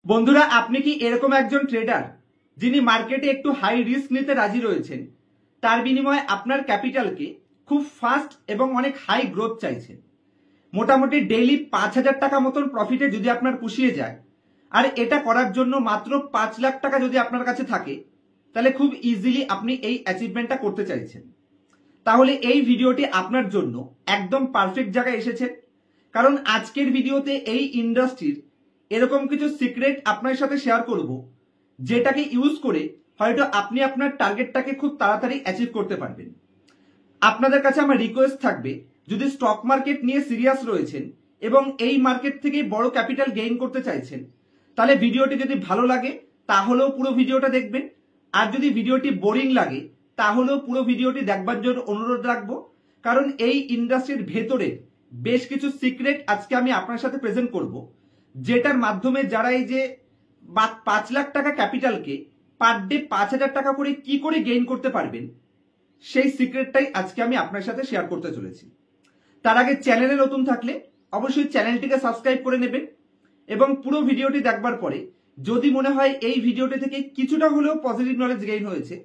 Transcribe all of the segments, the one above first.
বন্ধুরা, আপনি কি এরকম একজন ট্রেডার যিনি মার্কেটে একটু হাই রিস্ক নিতে রাজি রয়েছেন, তার বিনিময়ে আপনার ক্যাপিটালকে খুব ফাস্ট এবং অনেক হাই গ্রোথ চাইছেন? মোটামুটি ডেইলি 5,000 টাকা মতন প্রফিটে যদি আপনার পুষিয়ে যায়, আর এটা করার জন্য মাত্র 5 লাখ টাকা যদি আপনার কাছে থাকে, তাহলে খুব ইজিলি আপনি এই অ্যাচিভমেন্টটা করতে চাইছেন। তাহলে এই ভিডিওটি আপনার জন্য একদম পারফেক্ট জায়গায় এসেছে। কারণ আজকের ভিডিওতে এই ইন্ডাস্ট্রির এরকম কিছু সিক্রেট আপনার সাথে শেয়ার করব, যেটাকে ইউজ করে হয়তো আপনি আপনার টার্গেটটাকে খুব তাড়াতাড়ি অ্যাচিভ করতে পারবেন। আপনাদের কাছে আমার রিকোয়েস্ট থাকবে, যদি স্টক মার্কেট নিয়ে সিরিয়াস রয়েছেন এবং এই মার্কেট থেকে বড় ক্যাপিটাল গেইন করতে চাইছেন, তাহলে ভিডিওটি যদি ভালো লাগে তাহলেও পুরো ভিডিওটা দেখবেন। আর যদি ভিডিওটি বোরিং লাগে তাহলেও পুরো ভিডিওটি দেখবার জন্য অনুরোধ রাখবো। কারণ এই ইন্ডাস্ট্রির ভেতরে বেশ কিছু সিক্রেট আজকে আমি আপনার সাথে প্রেজেন্ট করব, যেটার মাধ্যমে যারা এই যে 5 লাখ টাকা ক্যাপিটালকে পার ডে 5,000 টাকা করে কি করে গেইন করতে পারবেন, সেই সিক্রেটটাই আজকে আমি আপনার সাথে শেয়ার করতে চলেছি। তার আগে চ্যানেলে নতুন থাকলে অবশ্যই চ্যানেলটিকে সাবস্ক্রাইব করে নেবেন এবং পুরো ভিডিওটি দেখবার পরে যদি মনে হয় এই ভিডিওটি থেকে কিছুটা হলেও পজিটিভ নলেজ গেইন হয়েছে,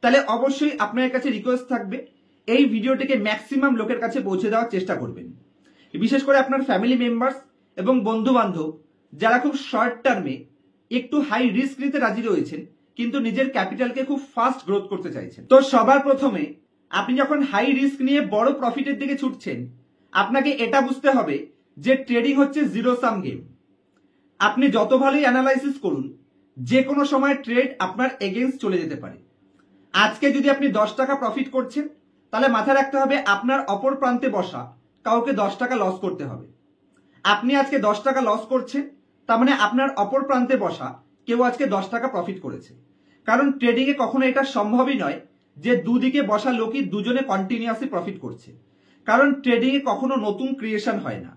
তাহলে অবশ্যই আপনার কাছে রিকোয়েস্ট থাকবে এই ভিডিওটিকে ম্যাক্সিমাম লোকের কাছে পৌঁছে দেওয়ার চেষ্টা করবেন। বিশেষ করে আপনার ফ্যামিলি মেম্বার্স এবং বন্ধু বান্ধব যারা খুব শর্ট টার্মে একটু হাই রিস্ক নিতে রাজি রয়েছেন কিন্তু নিজের ক্যাপিটালকে খুব ফাস্ট গ্রোথ করতে চাইছেন। তো সবার প্রথমে আপনি যখন হাই রিস্ক নিয়ে বড় প্রফিটের দিকে ছুটছেন, আপনাকে এটা বুঝতে হবে যে ট্রেডিং হচ্ছে জিরো সাম গেম। আপনি যত ভালোই অ্যানালাইসিস করুন, যে কোনো সময় ট্রেড আপনার এগেইনস্ট চলে যেতে পারে। আজকে যদি আপনি 10 টাকা প্রফিট করছেন, তাহলে মাথায় রাখতে হবে আপনার অপর প্রান্তে বসা কাউকে 10 টাকা লস করতে হবে। আপনি আজকে 10 টাকা লস করছেন, তার মানে আপনার অপর প্রান্তে বসা কেউ আজকে 10 টাকা প্রফিট করেছে। কারণ ট্রেডিং এ কখনো এটা সম্ভবই নয় যে দুদিকে বসা লোকই দুজনে কন্টিনিউয়াসলি প্রফিট করছে। কারণ ট্রেডিং এ কখনো নতুন ক্রিয়েশন হয় না।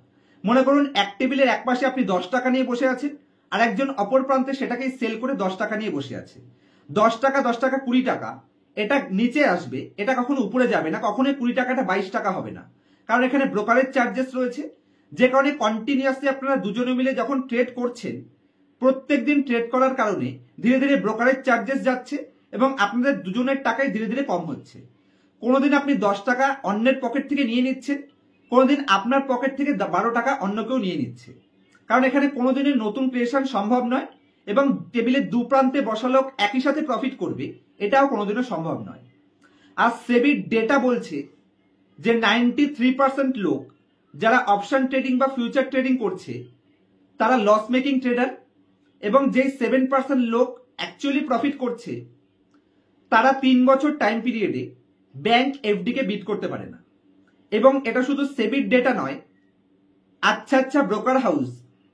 মনে করুন এক টেবিলের এক পাশে আপনি 10 টাকা নিয়ে বসে আছেন, আর একজন অপর প্রান্তে সেটাকেই সেল করে 10 টাকা নিয়ে বসে আছে। 10 টাকা 10 টাকা 20 টাকা এটা নিচে আসবে, এটা কখনো উপরে যাবে না, কখনোই 20 টাকাটা 22 টাকা হবে না। কারণ এখানে ব্রোকারেজ চার্জেস রয়েছে, যে কারণে কন্টিনিউয়াসলি আপনারা দুজনে মিলে যখন ট্রেড করছেন, প্রত্যেক দিন ট্রেড করার কারণে ধীরে ধীরে ব্রোকারেজ চার্জেস যাচ্ছে এবং আপনাদের দুজনের টাকাই ধীরে ধীরে কম হচ্ছে। কোনোদিন আপনি 10 টাকা অন্যের পকেট থেকে নিয়ে নিচ্ছেন, কোনোদিন আপনার পকেট থেকে 12 টাকা অন্য কেউ নিয়ে নিচ্ছে। কারণ এখানে কোনোদিনের নতুন ক্রিয়েশন সম্ভব নয় এবং টেবিলের দু প্রান্তে বসা লোক একই সাথে প্রফিট করবে, এটাও কোনোদিনও সম্ভব নয়। আর সেবির ডেটা বলছে যে 93% লোক যারা অপশন ট্রেডিং বা ফিউচার ট্রেডিং করছে তারা লস মেকিং ট্রেডার, এবং যেই 7% লোক অ্যাকচুয়ালি প্রফিট করছে তারা 3 বছর টাইম পিরিয়ডে ব্যাংক এফডি কে বিট করতে পারে না। এবং এটা শুধু সেবির ডেটা নয়, আচ্ছা ব্রোকার হাউস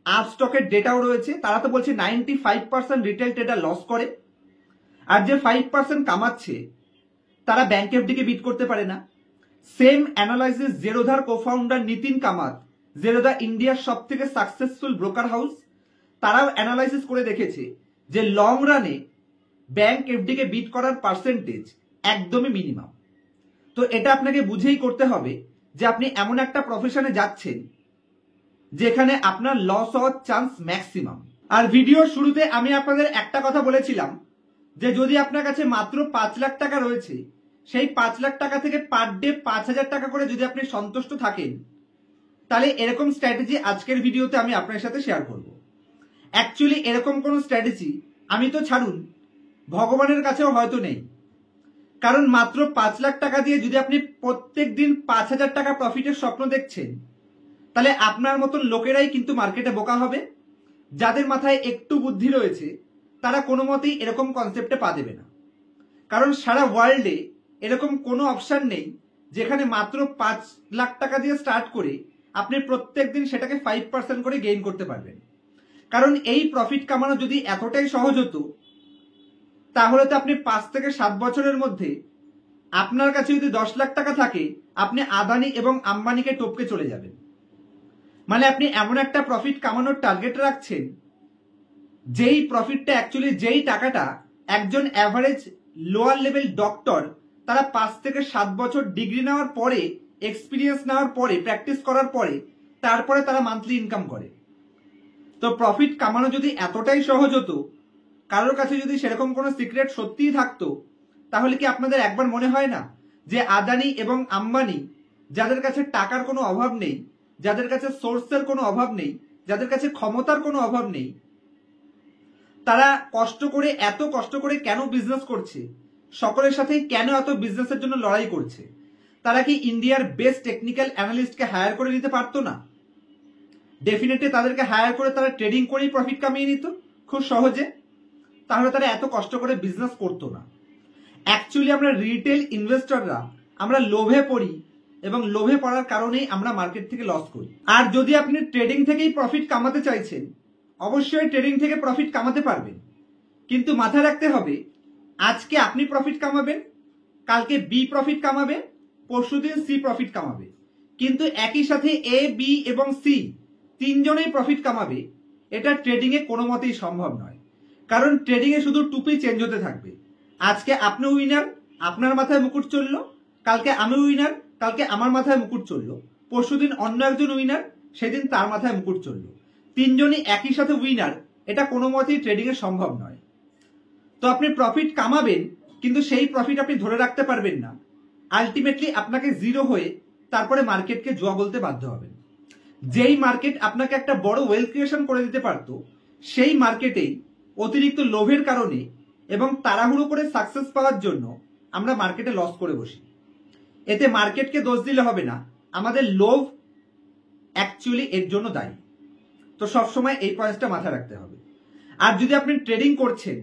আপস্টকের ডেটাও রয়েছে। তারা তো বলছে 95% রিটেল ট্রেডার লস করে, আর যে 5% কামাচ্ছে তারা ব্যাংক এফডি কে বিট করতে পারে না। সেম অ্যানালাইসিস জেরোধার কোফাউন্ডার নিতিন কামাত, জেরোধা ইন্ডিয়ার সব থেকে সাকসেসফুল ব্রোকার হাউস, তারাও অ্যানালাইসিস করে দেখেছে যে লং রানে ব্যাংক এফডি কে বিট করার পার্সেন্টেজ একদমই মিনিমাম। তো এটা আপনাকে বুঝেই করতে হবে যে আপনি এমন একটা প্রফেশনে যাচ্ছেন যেখানে আপনার লস হওয়ার চান্স ম্যাক্সিমাম। আর ভিডিওর শুরুতে আমি আপনাদের একটা কথা বলেছিলাম যে যদি আপনার কাছে মাত্র 5 লাখ টাকা রয়েছে, সেই 5 লাখ টাকা থেকে পার ডে 5,000 টাকা করে যদি আপনি সন্তুষ্ট থাকেন, তাহলে এরকম স্ট্র্যাটেজি আজকের ভিডিওতে আমি আপনার সাথে শেয়ার করব। অ্যাকচুয়ালি এরকম কোন স্ট্র্যাটেজি আমি তো ছাড়ুন, ভগবানের কাছেও হয়তো নেই। কারণ মাত্র 5 লাখ টাকা দিয়ে যদি আপনি প্রত্যেক দিন 5,000 টাকা প্রফিটের স্বপ্ন দেখছেন, তাহলে আপনার মতন লোকেরাই কিন্তু মার্কেটে বোকা হবে। যাদের মাথায় একটু বুদ্ধি রয়েছে তারা কোনো মতেই এরকম কনসেপ্টে পা দেবে না। কারণ সারা ওয়ার্ল্ডে এরকম কোনো অপশন নেই যেখানে মাত্র 5 লাখ টাকা দিয়ে স্টার্ট করে আপনি প্রত্যেক দিন সেটাকে 5% করে গেইন করতে পারবেন। কারণ এই প্রফিট কামানো যদি এতটাই সহজ হতো, তাহলে তো আপনি 5 থেকে 7 বছরের মধ্যে আপনার কাছে যদি 10 লাখ টাকা থাকে, আপনি আদানি এবং আম্বানিকে টপকে চলে যাবেন। মানে আপনি এমন একটা প্রফিট কামানোর টার্গেট রাখছেন, যেই প্রফিটটা অ্যাকচুয়ালি যেই টাকাটা একজন অ্যাভারেজ লোয়ার লেভেল ডক্টর তারা 5 থেকে 7 বছর ডিগ্রি নেওয়ার পরে, এক্সপিরিয়েন্স নেওয়ার পরে, প্র্যাকটিস করার পরে, তারপরে তারা মান্থলি ইনকাম করে। তো প্রফিট কামানো যদি এতটাই সহজ হতো, কারোর কাছে যদি সেরকম কোনো সিক্রেট সত্যিই থাকতো, তাহলে কি আপনাদের একবার মনে হয় না যে আদানি এবং আম্বানি, যাদের কাছে টাকার কোনো অভাব নেই, যাদের কাছে সোর্সের কোনো অভাব নেই, যাদের কাছে ক্ষমতার কোনো অভাব নেই, তারা এত কষ্ট করে কেন বিজনেস করছে, সকলের সাথেই কেন এত বিজনেসের জন্য লড়াই করছে? তারা কি ইন্ডিয়ার বেস্ট টেকনিক্যাল অ্যানালিস্টকে হায়ার করে নিতে পারতো না? ডেফিনেটলি তাদেরকে হায়ার করে তারা ট্রেডিং করেই প্রফিট কামিয়ে নিত খুব সহজে। তাহলে তারা এত কষ্ট করে বিজনেস করতো না। অ্যাকচুয়ালি আমরা রিটেল ইনভেস্টররা আমরা লোভে পড়ি, এবং লোভে পড়ার কারণেই আমরা মার্কেট থেকে লস করি। আর যদি আপনি ট্রেডিং থেকেই প্রফিট কামাতে চাইছেন, অবশ্যই ট্রেডিং থেকে প্রফিট কামাতে পারবেন, কিন্তু মাথায় রাখতে হবে আজকে আপনি প্রফিট কামাবেন, কালকে বি প্রফিট কামাবে, পরশুদিন সি প্রফিট কামাবে, কিন্তু একই সাথে এ, বি এবং সি তিনজনেই প্রফিট কামাবে, এটা ট্রেডিং এ কোনো মতেই সম্ভব নয়। কারণ ট্রেডিং এ শুধু টুপি চেঞ্জ হতে থাকবে। আজকে আপনি উইনার, আপনার মাথায় মুকুট চললো, কালকে আমি উইনার, কালকে আমার মাথায় মুকুট চললো, পরশুদিন অন্য একজন উইনার, সেদিন তার মাথায় মুকুট চললো। তিনজনই একই সাথে উইনার, এটা কোনো মতেই ট্রেডিং এ সম্ভব নয়। তো আপনি প্রফিট কামাবেন, কিন্তু সেই প্রফিট আপনি ধরে রাখতে পারবেন না। আলটিমেটলি আপনাকে জিরো হয়ে তারপরে মার্কেটকে জুয়া বলতে বাধ্য হবেন। যেই মার্কেট আপনাকে একটা বড় ওয়েলথ ক্রিয়েশন করে দিতে পারতো, সেই মার্কেটেই অতিরিক্ত লোভের কারণে এবং তাড়াহুড়ো করে সাকসেস পাওয়ার জন্য আমরা মার্কেটে লস করে বসি। এতে মার্কেটকে দোষ দিলে হবে না, আমাদের লোভ অ্যাকচুয়ালি এর জন্য দায়ী। তো সবসময় এই পয়েন্টটা মাথায় রাখতে হবে। আর যদি আপনি ট্রেডিং করছেন,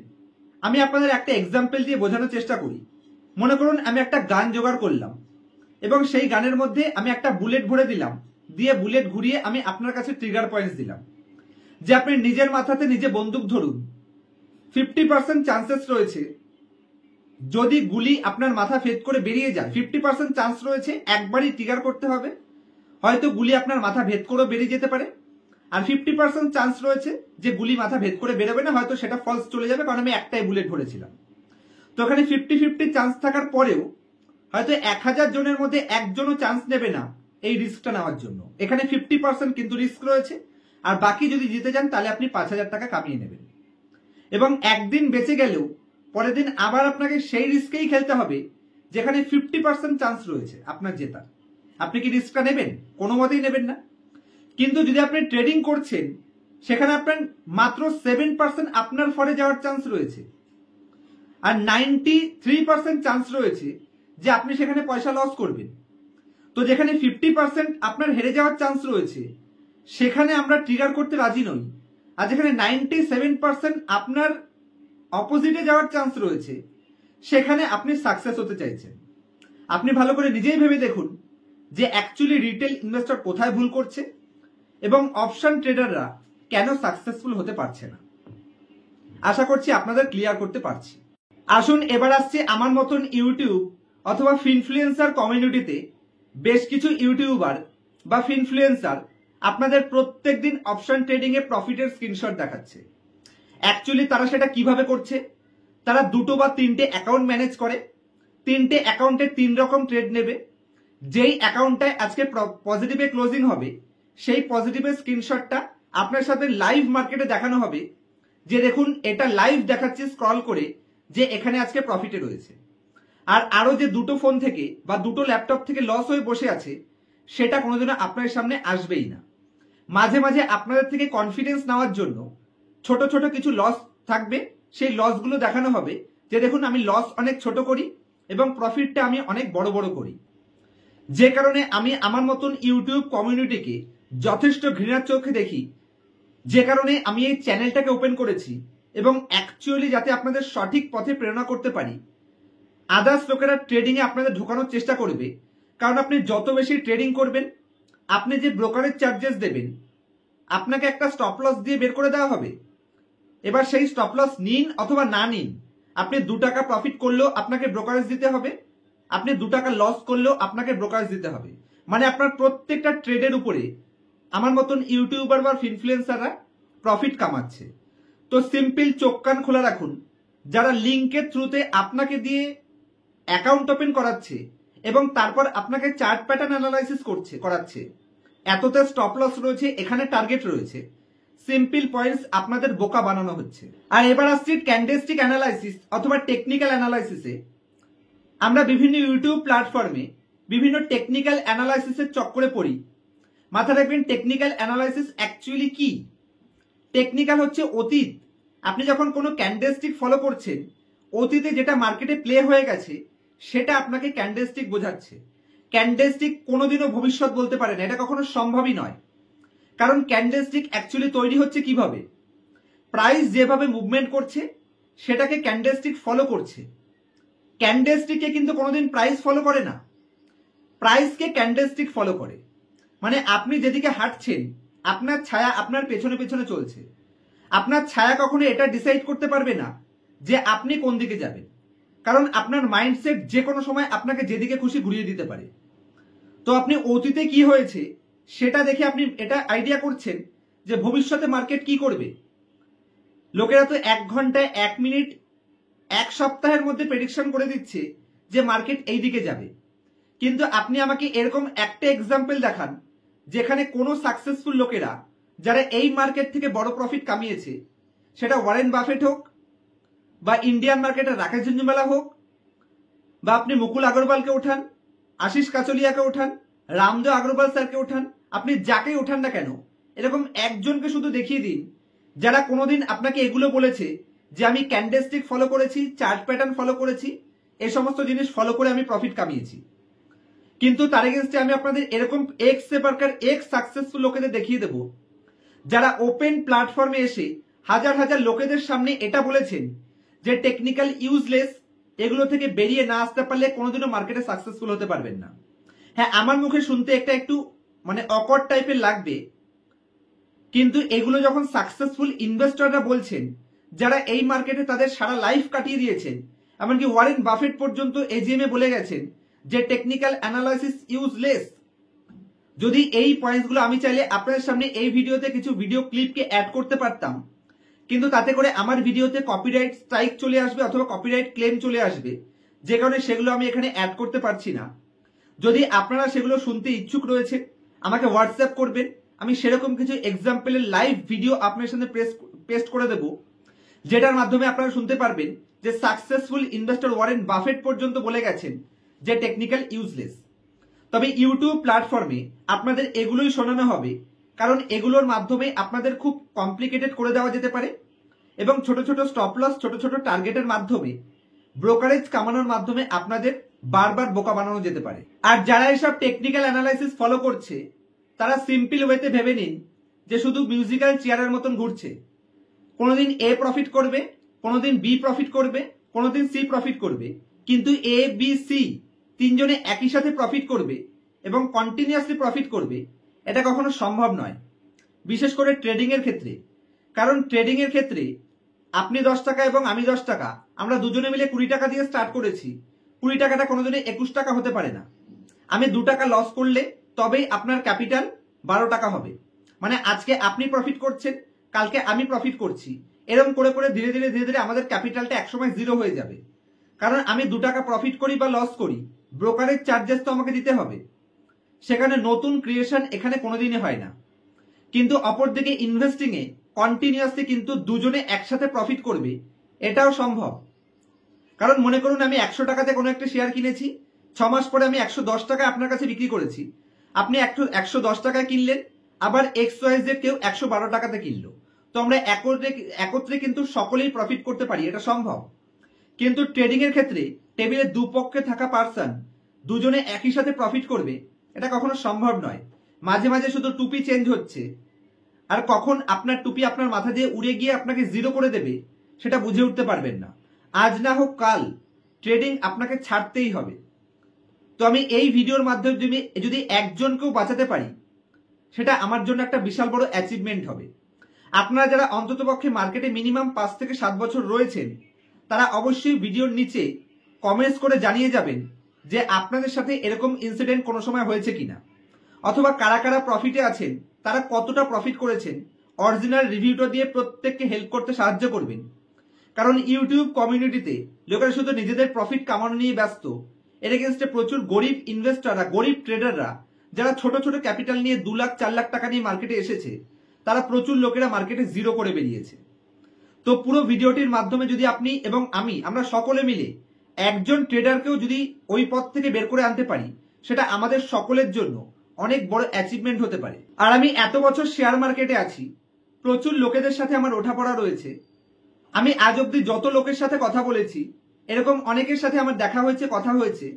আমি আপনাদের একটা এক্সাম্পল দিয়ে বোঝানোর চেষ্টা করি। মনে করুন আমি একটা গান জোগাড় করলাম, এবং সেই গানের মধ্যে আমি একটা বুলেট ভরে দিলাম, দিয়ে বুলেট ঘুরিয়ে আমি আপনার কাছে ট্রিগার পয়েন্টস দিলাম যে আপনি নিজের মাথাতে নিজে বন্দুক ধরুন। 50% চান্সেস রয়েছে যদি গুলি আপনার মাথা ফেদ করে বেরিয়ে যায়, 50% চান্স রয়েছে একবারই ট্রিগার করতে হবে, হয়তো গুলি আপনার মাথা ভেদ করেও বেরিয়ে যেতে পারে। আর 50% চান্স রয়েছে যে গুলি মাথা ভেদ করে বেরোবে না, হয়তো সেটা ফলস চলে যাবে, কারণ আমি একটাই বুলেট ভরেছিলাম। তো এখানে 50-50 চান্স থাকার পরেও হয়তো 1000 জনের মধ্যে একজনও চান্স নেবে না এই রিস্কটা নেওয়ার জন্য। এখানে 50% কিন্তু রিস্ক রয়েছে, আর বাকি যদি জিতে যান তাহলে আপনি 5000 টাকা কামিয়ে নেবেন। এবং একদিন বেঁচে গেলেও পরের দিন আবার আপনাকে সেই রিস্কেই খেলতে হবে যেখানে 50% চান্স রয়েছে আপনার জেতার। আপনি কি রিস্কটা নেবেন? কোনো মতেই নেবেন না। কিন্তু যদি আপনি ট্রেডিং করছেন, সেখানে আপনার মাত্র 7% আপনার ফলে যাওয়ার চান্স রয়েছে, আর 93% চান্স রয়েছে যে আপনি সেখানে পয়সা লস করবেন। তো যেখানে 50% আপনার হেরে যাওয়ার চান্স রয়েছে, সেখানে আমরা ট্রিগার করতে রাজি নই। আর যেখানে 97% আপনার অপোজিটে যাওয়ার চান্স রয়েছে, সেখানে আপনি সাকসেস হতে চাইছেন। আপনি ভালো করে নিজেই ভেবে দেখুন যে অ্যাকচুয়ালি রিটেল ইনভেস্টর কোথায় ভুল করছে এবং অপশন ট্রেডাররা কেন সাকসেসফুল হতে পারছে না। আশা করছি আপনাদের ক্লিয়ার করতে পারছি। আসুন এবার আসছে আমার মতন ইউটিউব অথবা ফিনফ্লুয়েন্সার কমিউনিটিতে বেশ কিছু ইউটিউবার বা ফিনফ্লুয়েন্সার আপনাদের প্রত্যেক দিন অপশন ট্রেডিং এ প্রফিটের স্ক্রিনশট দেখাচ্ছে। অ্যাকচুয়ালি তারা সেটা কিভাবে করছে? তারা 2 বা 3টে অ্যাকাউন্ট ম্যানেজ করে, 3টে অ্যাকাউন্টে 3 রকম ট্রেড নেবে। যেই অ্যাকাউন্টটায় আজকে পজিটিভে ক্লোজিং হবে, সেই পজিটিভের স্ক্রিনশটটা আপনার সাথে লাইভ মার্কেটে দেখানো হবে যে দেখুন এটা লাইভ দেখাচ্ছে স্ক্রল করে যে এখানে আজকে প্রফিটে রয়েছে। আর আরো যে 2টো ফোন থেকে বা 2টো ল্যাপটপ থেকে লস হয়ে বসে আছে, সেটা কোনোদিনও আপনার সামনে আসবেই না। মাঝে মাঝে আপনাদের থেকে কনফিডেন্স নেওয়ার জন্য ছোট ছোট কিছু লস থাকবে, সেই লসগুলো দেখানো হবে যে দেখুন আমি লস অনেক ছোট করি এবং প্রফিটটা আমি অনেক বড় বড় করি। যে কারণে আমি আমার মতন ইউটিউব কমিউনিটিকে যথেষ্ট ঘৃণার চোখে দেখি, যে কারণে আমি এই চ্যানেলটাকে ওপেন করেছি এবং অ্যাকচুয়ালি যাতে আপনাদের সঠিক পথে প্রেরণা করতে পারি। আদার্স লোকেরা ট্রেডিং এ আপনাদের ঢোকানোর চেষ্টা করবে, কারণ আপনি যত বেশি ট্রেডিং করবেন, আপনি যে ব্রোকারেজ চার্জেস দেবেন, আপনাকে একটা স্টপ লস দিয়ে বের করে দেওয়া হবে। এবার সেই স্টপ লস নিন অথবা না নিন, আপনি 2 টাকা প্রফিট করলেও আপনাকে ব্রোকারেজ দিতে হবে, আপনি 2 টাকা লস করলেও আপনাকে ব্রোকারেজ দিতে হবে। মানে আপনার প্রত্যেকটা ট্রেডের উপরে আমার মতন ইউটিউবার বা ইনফ্লুয়েন্সাররা প্রফিট কামাচ্ছে। তো সিম্পল চোখ কান খোলা রাখুন, যারা লিঙ্কের থ্রুতে আপনাকে দিয়ে অ্যাকাউন্ট ওপেন করাচ্ছে এবং তারপর আপনাকে চার্ট প্যাটার্ন অ্যানালাইসিস করাচ্ছে, এততে স্টপ লস রয়েছে, এখানে টার্গেট রয়েছে, সিম্পল পয়েন্টস আপনাদের বোকা বানানো হচ্ছে। আর এবার আসছি ক্যান্ডেলস্টিক অ্যানালাইসিস অথবা টেকনিক্যাল অ্যানালাইসিসে। আমরা বিভিন্ন ইউটিউব প্ল্যাটফর্মে বিভিন্ন টেকনিক্যাল অ্যানালাইসিসের চক্করে পড়ি। মাথা রাখবেন টেকনিক্যাল অ্যানালাইসিস অ্যাকচুয়ালি কি। টেকনিক্যাল হচ্ছে অতীত। আপনি যখন কোনো ক্যান্ডেলস্টিক ফলো করছেন, অতীতে যেটা মার্কেটে প্লে হয়ে গেছে সেটা আপনাকে ক্যান্ডেলস্টিক বোঝাচ্ছে। ক্যান্ডেলস্টিক কোনোদিনও ভবিষ্যৎ বলতে পারে না, এটা কখনো সম্ভবই নয়। কারণ ক্যান্ডেলস্টিক অ্যাকচুয়ালি তৈরি হচ্ছে কিভাবে, প্রাইস যেভাবে মুভমেন্ট করছে সেটাকে ক্যান্ডেলস্টিক ফলো করছে। ক্যান্ডেলস্টিকে কিন্তু কোনোদিন প্রাইস ফলো করে না, প্রাইসকে ক্যান্ডেলস্টিক ফলো করে। মানে আপনি যেদিকে হাঁটছেন আপনার ছায়া আপনার পেছনে পেছনে চলছে। আপনার ছায়া কখনো এটা ডিসাইড করতে পারবে না যে আপনি কোন দিকে যাবেন, কারণ আপনার মাইন্ডসেট যে কোনো সময় আপনাকে যেদিকে খুশি ঘুরিয়ে দিতে পারে। তো আপনি অতীতে কি হয়েছে সেটা দেখে আপনি এটা আইডিয়া করছেন যে ভবিষ্যতে মার্কেট কি করবে। লোকেরা তো 1 ঘন্টায় 1 মিনিট 1 সপ্তাহের মধ্যে প্রেডিকশন করে দিচ্ছে যে মার্কেট এই দিকে যাবে। কিন্তু আপনি আমাকে এরকম একটা এক্সাম্পল দেখান যেখানে কোনো সাকসেসফুল লোকেরা যারা এই মার্কেট থেকে বড় প্রফিট কামিয়েছে, সেটা ওয়ারেন বাফেট হোক বা ইন্ডিয়ান মার্কেটের রাকেশ ঝুনঝুনওয়ালা হোক, বা আপনি মুকুল আগরওয়ালকে ওঠান, আশিস কাচলিয়াকে ওঠান, রামদেব আগরওয়াল স্যারকে ওঠান, আপনি যাকে ওঠান না কেন, এরকম একজনকে শুধু দেখিয়ে দিন যারা কোনোদিন আপনাকে এগুলো বলেছে যে আমি ক্যান্ডেলস্টিক ফলো করেছি, চার্ট প্যাটার্ন ফলো করেছি, এই সমস্ত জিনিস ফলো করে আমি প্রফিট কামিয়েছি। কিন্তু তার এগেইনস্টে আমি আপনাদের এরকম এক্স সেপারকার এক্স সাকসেসফুল লোকেদের দেখিয়ে দেব যারা ওপেন প্ল্যাটফর্মে এসে হাজার হাজার লোকেদের সামনে এটা বলেছেন যে টেকনিক্যাল ইউজলেস, এগুলো থেকে বেরিয়ে না আসতে পারলে কোনোদিনও মার্কেটে সাকসেসফুল হতে পারবেন না। হ্যাঁ, আমার মুখে শুনতে একটু মানে অকওয়ার্ড টাইপের লাগবে, কিন্তু এগুলো যখন সাকসেসফুল ইনভেস্টররা বলছেন, যারা এই মার্কেটে তাদের সারা লাইফ কাটিয়ে দিয়েছেন, এমনকি ওয়ারেন বাফেট পর্যন্ত এজিএমে বলে গেছেন যে টেকনিক্যাল অ্যানালাইসিস ইউজলেস। যদি এই পয়েন্টসগুলো আমি চাইলে আপনাদের সামনে এই ভিডিওতে কিছু ভিডিও ক্লিপকে অ্যাড করতে পারতাম, কিন্তু তাতে করে আমার ভিডিওতে কপিরাইট স্ট্রাইক চলে আসবে অথবা কপিরাইট ক্লেম চলে আসবে, যে কারণে সেগুলো আমি এখানে অ্যাড করতে পারছি না। যদি আপনারা সেগুলো শুনতে ইচ্ছুক রয়েছে আমাকে হোয়াটসঅ্যাপ করবেন, আমি সেরকম কিছু এক্সাম্পলের লাইভ ভিডিও আপনার সামনে পেস্ট করে দেব, যেটার মাধ্যমে আপনারা শুনতে পারবেন যে সাকসেসফুল ইনভেস্টর ওয়ারেন বাফেট পর্যন্ত বলে গেছেন যে টেকনিক্যাল ইউজলেস। তবে ইউটিউব প্ল্যাটফর্মে আপনাদের এগুলোই শোনানো হবে, কারণ এগুলোর মাধ্যমে আপনাদের খুব কমপ্লিকেটেড করে দেওয়া যেতে পারে এবং ছোট ছোট স্টপ লস, ছোট ছোট টার্গেটের মাধ্যমে ব্রোকারেজ কামানোর মাধ্যমে আপনাদের বারবার বোকা বানানো যেতে পারে। আর যারা এসব টেকনিক্যাল অ্যানালাইসিস ফলো করছে তারা সিম্পল ওয়েতে ভেবে নিন যে শুধু মিউজিক্যাল চেয়ারের মতন ঘুরছে। কোনোদিন এ প্রফিট করবে, কোনোদিন বি প্রফিট করবে, কোনোদিন সি প্রফিট করবে, কিন্তু এ বি সি তিনজনে একই সাথে প্রফিট করবে এবং কন্টিনিউয়াসলি প্রফিট করবে, এটা কখনো সম্ভব নয়, বিশেষ করে ট্রেডিং এর ক্ষেত্রে। কারণ ট্রেডিং এর ক্ষেত্রে আপনি 10 টাকা এবং আমি 10 টাকা, আমরা দুজনে মিলে 20 টাকা দিয়ে স্টার্ট করেছি, 20 টাকাটা কোনোদিনই 21 টাকা হতে পারে না। আমি 2 টাকা লস করলে তবেই আপনার ক্যাপিটাল 12 টাকা হবে। মানে আজকে আপনি প্রফিট করছেন, কালকে আমি প্রফিট করছি, এরকম করে করে ধীরে ধীরে ধীরে ধীরে আমাদের ক্যাপিটালটা একসময় 0 হয়ে যাবে। কারণ আমি 2 টাকা প্রফিট করি বা লস করি, ব্রোকারেজ চার্জেস তো আমাকে দিতে হবে, সেখানে নতুন ক্রিয়েশন এখানে কোনোদিনই হয় না। কিন্তু অপরদিকে ইনভেস্টিং এ কন্টিনিউয়াসলি কিন্তু দুজনে একসাথে প্রফিট করবে, এটাও সম্ভব। কারণ মনে করুন আমি 100 টাকাতে কোনো একটা শেয়ার কিনেছি, 6 মাস পরে আমি 110 টাকায় আপনার কাছে বিক্রি করেছি, আপনি 110 টাকায় কিনলেন, আবার XYZ কেউ 112 টাকাতে কিনলো, তো আমরা একত্রে কিন্তু সকলেই প্রফিট করতে পারি, এটা সম্ভব। কিন্তু ট্রেডিং এর ক্ষেত্রে টেবিলের দুপক্ষে থাকা পার্সন দুজনে একই সাথে প্রফিট করবে, এটা কখনো সম্ভব নয়। মাঝে মাঝে শুধু টুপি চেঞ্জ হচ্ছে, আর কখন আপনার টুপি আপনার মাথা দিয়ে উড়ে গিয়ে আপনাকে 0 করে দেবে সেটা বুঝে উঠতে পারবেন না। আজ না হোক কাল ট্রেডিং আপনাকে ছাড়তেই হবে। তো আমি এই ভিডিওর মাধ্যমে যদি একজনকেও বাঁচাতে পারি, সেটা আমার জন্য একটা বিশাল বড় অ্যাচিভমেন্ট হবে। আপনারা যারা অন্ততপক্ষে মার্কেটে মিনিমাম 5 থেকে 7 বছর রয়েছেন, তারা অবশ্যই ভিডিওর নিচে কমেন্টস করে জানিয়ে যাবেন যে আপনাদের সাথে এরকম ইনসিডেন্ট কোনো সময় হয়েছে কিনা, অথবা কারা কারা প্রফিটে আছেন, তারা কতটা প্রফিট করেছেন, অরিজিনাল রিভিউটা দিয়ে প্রত্যেককে হেল্প করতে সাহায্য করবেন। কারণ ইউটিউব কমিউনিটিতে লোকেরা শুধু নিজেদের প্রফিট কামানো নিয়ে ব্যস্ত, এর এগেইনস্টে প্রচুর গরিব ইনভেস্টররা, গরিব ট্রেডাররা যারা ছোট ছোট ক্যাপিটাল নিয়ে 2 লাখ 4 লাখ টাকা নিয়ে মার্কেটে এসেছে, তারা প্রচুর লোকেরা মার্কেটে জিরো করে বেরিয়েছে। তো পুরো ভিডিওটির মাধ্যমে যদি আপনি এবং আমরা সকলে মিলে একজন ট্রেডারকেও যদি ওই পথ থেকে বের করে আনতে পারি, সেটা আমাদের সকলের জন্য অনেক বড় অ্যাচিভমেন্ট হতে পারে। আর আমি এত বছর শেয়ার মার্কেটে আছি, প্রচুর লোকেদের সাথে আমার ওঠাপড়া রয়েছে। আমি আজ অব্দি যত লোকের সাথে কথা বলেছি, এরকম অনেকের সাথে আমার দেখা হয়েছে, কথা হয়েছে,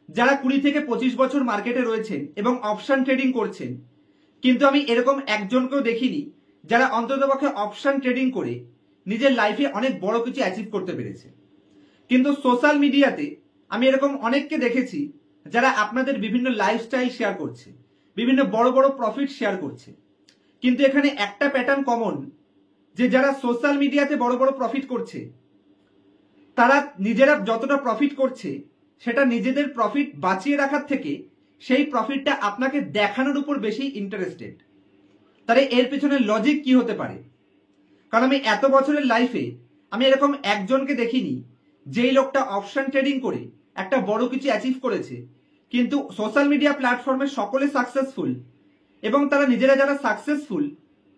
যারা 20 থেকে 25 বছর মার্কেটে রয়েছেন এবং অপশন ট্রেডিং করছেন। কিন্তু আমি এরকম একজনকেও দেখিনি যারা অন্ততপক্ষে অপশন ট্রেডিং করে নিজের লাইফে অনেক বড় কিছু অ্যাচিভ করতে পেরেছে। কিন্তু সোশ্যাল মিডিয়াতে আমি এরকম অনেককে দেখেছি যারা আপনাদের বিভিন্ন লাইফস্টাইল শেয়ার করছে, বিভিন্ন বড় বড় প্রফিট শেয়ার করছে। কিন্তু এখানে একটা প্যাটার্ন কমন, যে যারা সোশ্যাল মিডিয়াতে বড় বড় প্রফিট করছে, তারা নিজেরা যতটা প্রফিট করছে সেটা নিজেদের প্রফিট বাঁচিয়ে রাখার থেকে সেই প্রফিটটা আপনাকে দেখানোর উপর বেশি ইন্টারেস্টেড। তাহলে এর পেছনে লজিক কি হতে পারে? কারণ আমি এত বছরের লাইফে আমি এরকম একজনকে দেখিনি যেই লোকটা অপশন ট্রেডিং করে একটা বড় কিছু অ্যাচিভ করেছে। কিন্তু সোশ্যাল মিডিয়া প্ল্যাটফর্মে সকলে সাকসেসফুল, এবং তারা নিজেরা যারা সাকসেসফুল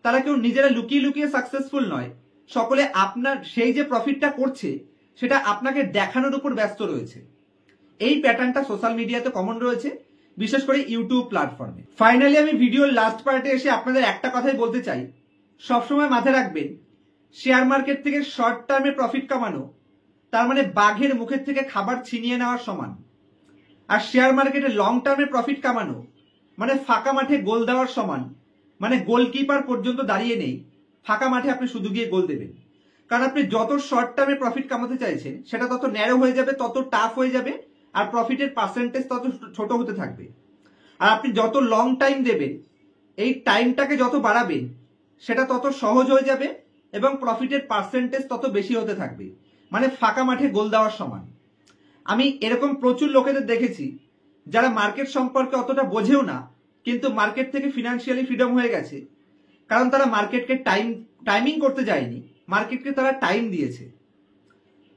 তারা কেউ নিজেরা লুকিয়ে লুকিয়ে সাকসেসফুল নয়, সকলে আপনার সেই যে প্রফিটটা করছে সেটা আপনাকে দেখানোর উপর ব্যস্ত রয়েছে। এই প্যাটার্নটা সোশ্যাল মিডিয়াতে কমন রয়েছে, বিশেষ করে ইউটিউব প্ল্যাটফর্মে। ফাইনালি আমি ভিডিওর লাস্ট পার্টে এসে আপনাদের একটা কথাই বলতে চাই, সবসময় মাথায় রাখবেন, শেয়ার মার্কেট থেকে শর্ট টার্মে প্রফিট কামানো তার মানে বাঘের মুখের থেকে খাবার ছিনিয়ে নেওয়ার সমান। আর শেয়ার মার্কেটে লং টার্মে প্রফিট কামানো মানে ফাঁকা মাঠে গোল দেওয়ার সমান। মানে গোলকিপার পর্যন্ত দাঁড়িয়ে নেই, ফাঁকা মাঠে আপনি শুধু গিয়ে গোল দেবেন। কারণ আপনি যত শর্ট টার্মে প্রফিট কামাতে চাইছেন সেটা তত ন্যারো হয়ে যাবে, তত টাফ হয়ে যাবে, আর প্রফিটের পার্সেন্টেজ তত ছোট হতে থাকবে। আর আপনি যত লং টাইম দেবেন, এই টাইমটাকে যত বাড়াবেন, সেটা তত সহজ হয়ে যাবে এবং প্রফিটের পার্সেন্টেজ তত বেশি হতে থাকবে। মানে ফাঁকা মাঠে গোল দেওয়ার সমান। আমি এরকম প্রচুর লোকেদের দেখেছি যারা মার্কেট সম্পর্কে অতটা বোঝেও না, কিন্তু মার্কেট থেকে ফিনান্সিয়ালি ফ্রিডম হয়ে গেছে, কারণ তারা মার্কেটকে টাইমিং করতে যায়নি, মার্কেটকে তারা টাইম দিয়েছে।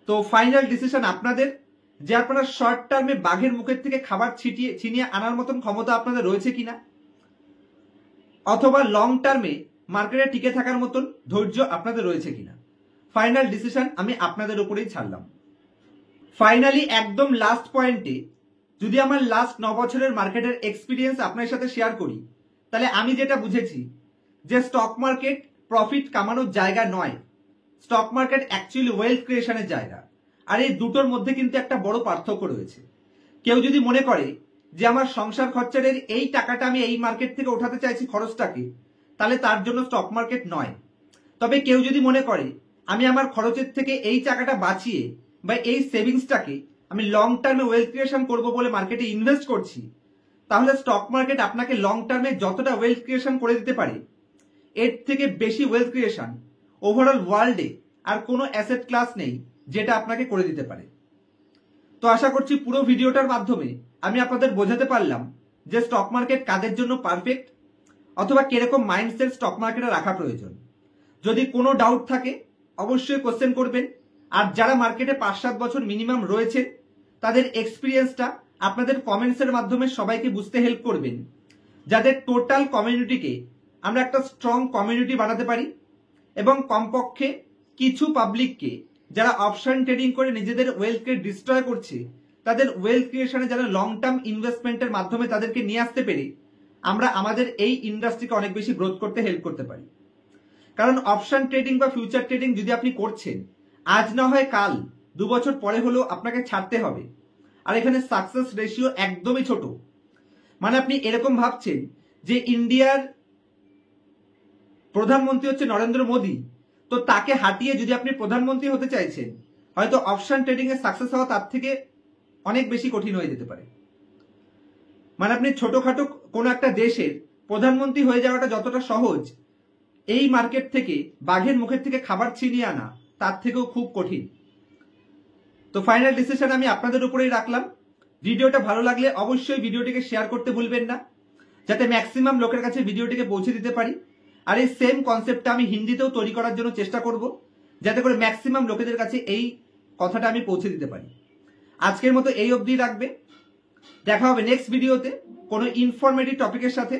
তো ফাইনাল ডিসিশন আপনাদের, যে আপনারা শর্ট টার্মে বাঘের মুখের থেকে খাবার ছিনিয়ে আনার মতন ক্ষমতা আপনাদের রয়েছে কিনা, অথবা লং টার্মে মার্কেটে টিকে থাকার মতন ধৈর্য আপনাদের রয়েছে কিনা। ফাইনাল ডিসিশন আমি আপনাদের উপরেই ছাড়লাম। ফাইনালি একদম লাস্ট পয়েন্টে, যদি আমার লাস্ট 9 বছরের মার্কেটের এক্সপিরিয়েন্স আপনার সাথে শেয়ার করি, তাহলে আমি যেটা বুঝেছি যে স্টক মার্কেট প্রফিট কামানোর জায়গা নয়, স্টক মার্কেট অ্যাকচুয়ালি ওয়েলথ ক্রিয়েশনের জায়গা। আর এই দুটোর মধ্যে কিন্তু একটা বড় পার্থক্য রয়েছে। কেউ যদি মনে করে যে আমার সংসার খরচের এই টাকাটা আমি এই মার্কেট থেকে ওঠাতে চাইছি খরচটাকে, তাহলে তার জন্য স্টক মার্কেট নয়। তবে কেউ যদি মনে করে আমি আমার খরচের থেকে এই টাকাটা বাঁচিয়ে বা এই সেভিংসটাকে আমি লং টার্মে ওয়েলথ ক্রিয়েশন করবো বলে মার্কেটে ইনভেস্ট করছি, তাহলে স্টক মার্কেট আপনাকে লং টার্মে যতটা ওয়েলথ ক্রিয়েশন করে দিতে পারে, এর থেকে বেশি ওয়েলথ ক্রিয়েশন ওভারঅল ওয়ার্ল্ডে আর কোনো অ্যাসেট ক্লাস নেই যেটা আপনাকে করে দিতে পারে। তো আশা করছি পুরো ভিডিওটার মাধ্যমে আমি আপনাদের বোঝাতে পারলাম যে স্টক মার্কেট কাদের জন্য পারফেক্ট, অথবা কিরকম মাইন্ডসেট স্টক মার্কেটে রাখা প্রয়োজন। যদি কোনো ডাউট থাকে অবশ্যই কোশ্চেন করবেন। আর যারা মার্কেটে 5-7 বছর মিনিমাম রয়েছেন, তাদের এক্সপিরিয়েন্সটা আপনাদের কমেন্টসের মাধ্যমে সবাইকে বুঝতে হেল্প করবেন, যাদের টোটাল কমিউনিটিকে আমরা একটা স্ট্রং কমিউনিটি বানাতে পারি, এবং কমপক্ষে কিছু পাবলিককে যারা অপশন ট্রেডিং করে নিজেদের ওয়েলথকে ডিস্ট্রয় করছে, তাদের ওয়েলথ ক্রিয়েশনে যারা লং টার্ম ইনভেস্টমেন্টের মাধ্যমে তাদেরকে নিয়ে আসতে পেরে আমরা আমাদের এই ইন্ডাস্ট্রিকে অনেক বেশি গ্রোথ করতে হেল্প করতে পারি। কারণ অপশন ট্রেডিং বা ফিউচার ট্রেডিং যদি আপনি করছেন, আজ না হয় কাল 2 বছর পরে হলেও আপনাকে ছাড়তে হবে। আর এখানে সাকসেস রেশিও একদমই ছোট। মানে আপনি এরকম ভাবছেন যে ইন্ডিয়ার প্রধানমন্ত্রী হচ্ছে নরেন্দ্র মোদী, তো তাকে হাঁটিয়ে যদি আপনি প্রধানমন্ত্রী হতে চাইছেন, হয়তো অপশন ট্রেডিং এ সাকসেস হওয়া তার থেকে অনেক বেশি কঠিন হয়ে যেতে পারে। মানে আপনি ছোটখাটো কোনো একটা দেশের প্রধানমন্ত্রী হয়ে যাওয়াটা যতটা সহজ, এই মার্কেট থেকে বাঘের মুখের থেকে খাবার ছিনিয়ে আনা তার থেকেও খুব কঠিন। তো ফাইনাল ডিসিশন আমি আপনাদের উপরেই রাখলাম। ভিডিওটা ভালো লাগলে অবশ্যই ভিডিওটিকে শেয়ার করতে ভুলবেন না, যাতে ম্যাক্সিমাম লোকের কাছে ভিডিওটিকে পৌঁছে দিতে পারি। আর এই সেম কনসেপ্টটা আমি হিন্দিতেও তৈরি করার জন্য চেষ্টা করব, যাতে করে ম্যাক্সিমাম লোকেদের কাছে এই কথাটা আমি পৌঁছে দিতে পারি। আজকের মতো এই অবধি রাখবে। দেখা হবে নেক্সট ভিডিওতে কোনো ইনফরমেটিভ টপিকের সাথে।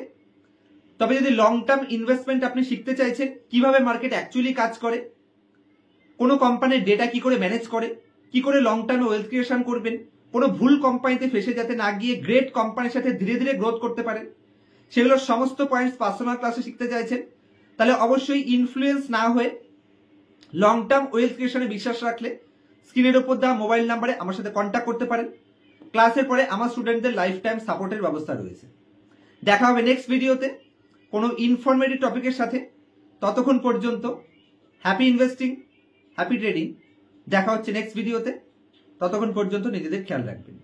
তবে যদি লং টার্ম ইনভেস্টমেন্ট আপনি শিখতে চাইছেন, কিভাবে মার্কেট অ্যাকচুয়ালি কাজ করে, কোনো কোম্পানির ডেটা কি করে ম্যানেজ করে, কি করে লং টার্মে ওয়েলথ ক্রিয়েশন করবেন, কোনো ভুল কোম্পানিতে ফেসে যাতে না গিয়ে গ্রেট কোম্পানির সাথে ধীরে ধীরে গ্রোথ করতে পারেন, সেগুলোর সমস্ত পয়েন্টস পার্সোনাল ক্লাসে শিখতে চাইছেন, তাহলে অবশ্যই ইনফ্লুয়েন্স না হয়ে লং টার্ম ওয়েলথ ক্রিয়েশনে বিশ্বাস রাখলে স্ক্রিনের ওপর দেওয়া মোবাইল নাম্বারে আমার সাথে কন্ট্যাক্ট করতে পারেন। ক্লাসের পরে আমার স্টুডেন্টদের লাইফ টাইম সাপোর্টের ব্যবস্থা রয়েছে। দেখা হবে নেক্সট ভিডিওতে কোনো ইনফরমেটিভ টপিকের সাথে। ততক্ষণ পর্যন্ত হ্যাপি ইনভেস্টিং, হ্যাপি ট্রেডিং। দেখা হচ্ছে নেক্সট ভিডিওতে। ততক্ষণ পর্যন্ত নিজেদের খেয়াল রাখবেন।